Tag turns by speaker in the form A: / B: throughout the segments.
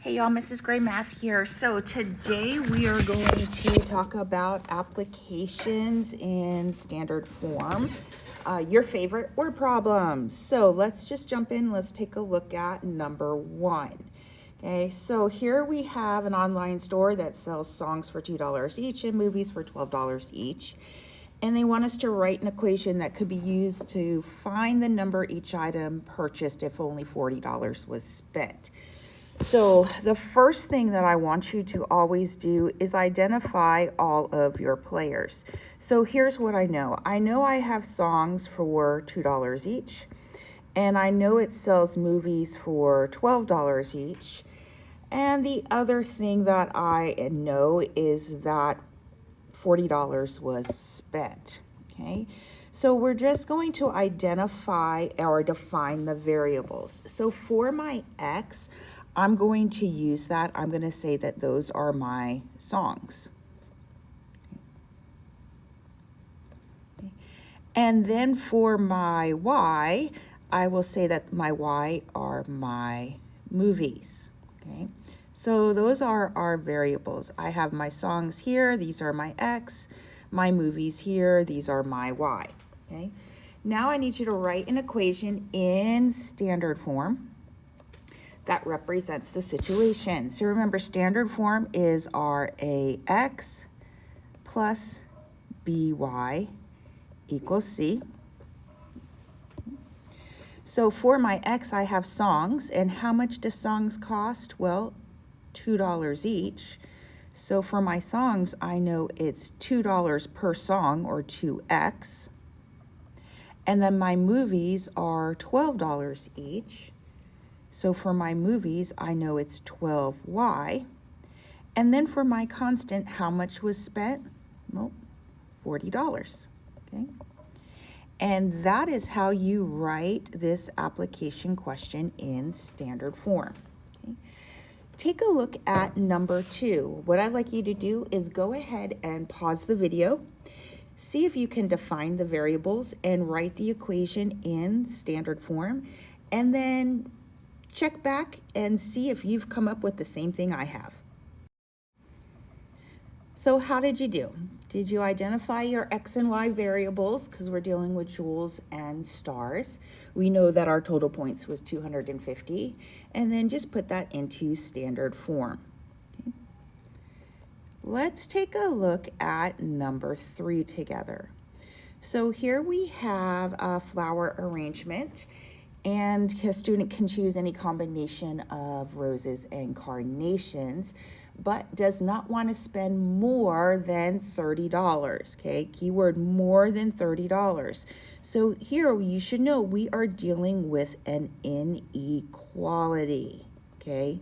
A: Hey y'all, Mrs. Gray Math here. So today we are going to talk about applications in standard form, your favorite word problems. So let's just jump in. Let's take a look at number one. Okay, so here we have an online store that sells songs for $2 each and movies for $12 each. And they want us to write an equation that could be used to find the number each item purchased if only $40 was spent. So the first thing that I want you to always do is identify all of your players. So here's what I know. I know I have songs for $2 each, and I know it sells movies for $12 each. And the other thing that I know is that $40 was spent, okay? So we're just going to identify or define the variables. So for my X, I'm going to use that. I'm going to say that those are my songs. Okay. And then for my Y, I will say that my Y are my movies, okay? So those are our variables. I have my songs here, these are my X, my movies here, these are my Y, okay? Now I need you to write an equation in standard form that represents the situation. So remember, standard form is our AX plus BY equals C. So for my X, I have songs, and how much do songs cost? Well, $2 each. So for my songs, I know it's $2 per song, or 2X. And then my movies are $12 each. So for my movies, I know it's 12Y. And then for my constant, how much was spent? Well, $40, okay? And that is how you write this application question in standard form. Okay? Take a look at number two. What I'd like you to do is go ahead and pause the video, see if you can define the variables and write the equation in standard form, and then check back and see if you've come up with the same thing I have. So how did you do? Did you identify your X and Y variables? Because we're dealing with joules and stars. We know that our total points was 250, and then just put that into standard form. Okay. Let's take a look at number three together. So here we have a flower arrangement, and a student can choose any combination of roses and carnations, but does not want to spend more than $30, okay? Keyword more than $30. So here you should know we are dealing with an inequality, okay?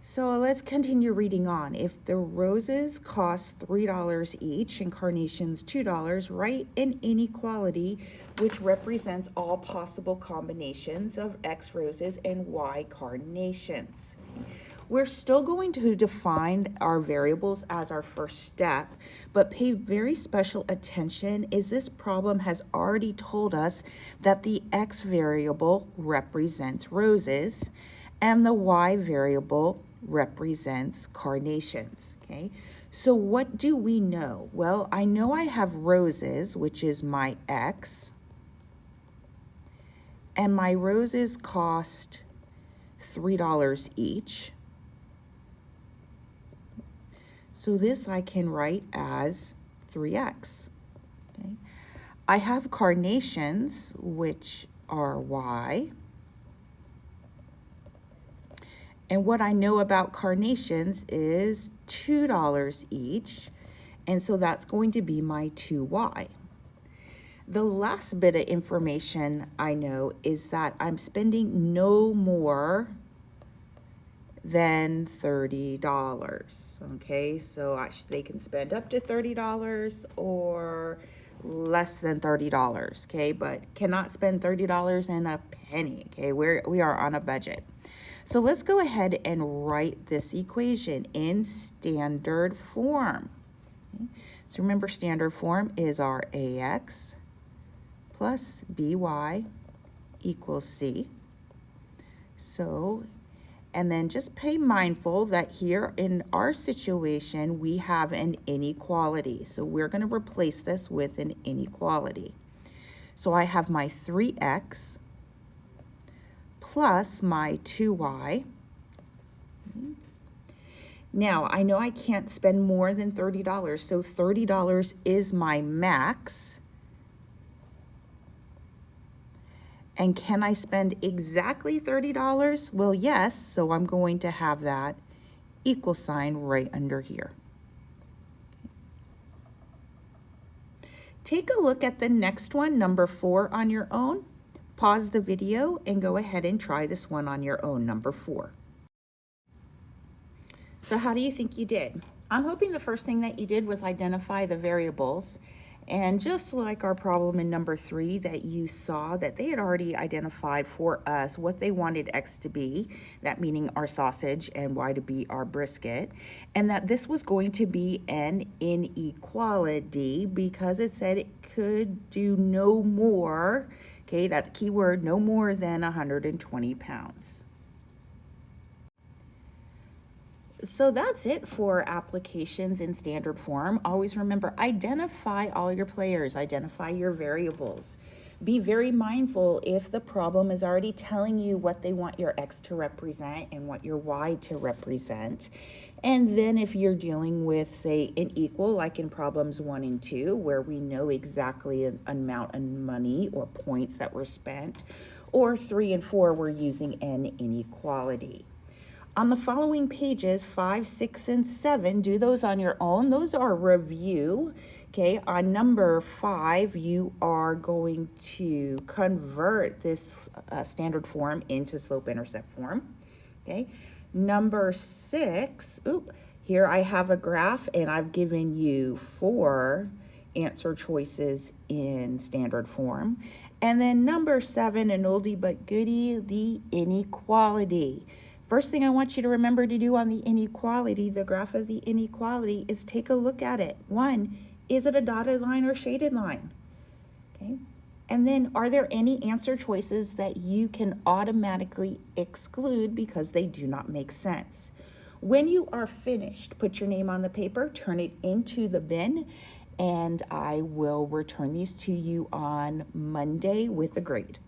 A: So let's continue reading on. If the roses cost $3 each and carnations $2, write an inequality which represents all possible combinations of X roses and Y carnations. We're still going to define our variables as our first step, but pay very special attention as this problem has already told us that the X variable represents roses and the Y variable represents carnations, okay? So what do we know? Well, I know I have roses, which is my X, and my roses cost $3 each. So this I can write as 3X, okay? I have carnations, which are Y. And what I know about carnations is $2 each, and so that's going to be my 2Y. The last bit of information I know is that I'm spending no more than $30, okay? So they can spend up to $30 or less than $30, okay? But cannot spend $30 and a penny, okay? We are on a budget. So let's go ahead and write this equation in standard form. Okay. So remember, standard form is our AX plus BY equals C. So And then just pay mindful that here in our situation, we have an inequality. So we're going to replace this with an inequality. So I have my 3x plus my 2y. Now, I know I can't spend more than $30, so $30 is my max. And can I spend exactly $30? Well, yes, so I'm going to have that equal sign right under here. Take a look at the next one, number 4, on your own. Pause the video and go ahead and try this one on your own, number 4. So how do you think you did? I'm hoping the first thing that you did was identify the variables. And just like our problem in number 3, that you saw that they had already identified for us what they wanted X to be, that meaning our sausage, and Y to be our brisket, and that this was going to be an inequality because it said it could do no more, okay, that's the key word, no more than 120 pounds. So that's it for applications in standard form. Always remember, identify all your players, identify your variables. Be very mindful if the problem is already telling you what they want your X to represent and what your Y to represent. And then if you're dealing with, say, an equal, like in problems 1 and 2, where we know exactly an amount of money or points that were spent, or 3 and 4, we're using an inequality. On the following pages, 5, 6, and 7, do those on your own. Those are review. Okay, on number 5, you are going to convert this standard form into slope-intercept form. Okay, number 6, here I have a graph, and I've given you 4 answer choices in standard form. And then number 7, an oldie but goodie, the inequality. First thing I want you to remember to do on the inequality, the graph of the inequality, is take a look at it. 1, is it a dotted line or shaded line? Okay. And then are there any answer choices that you can automatically exclude because they do not make sense? When you are finished, put your name on the paper, turn it into the bin, and I will return these to you on Monday with a grade.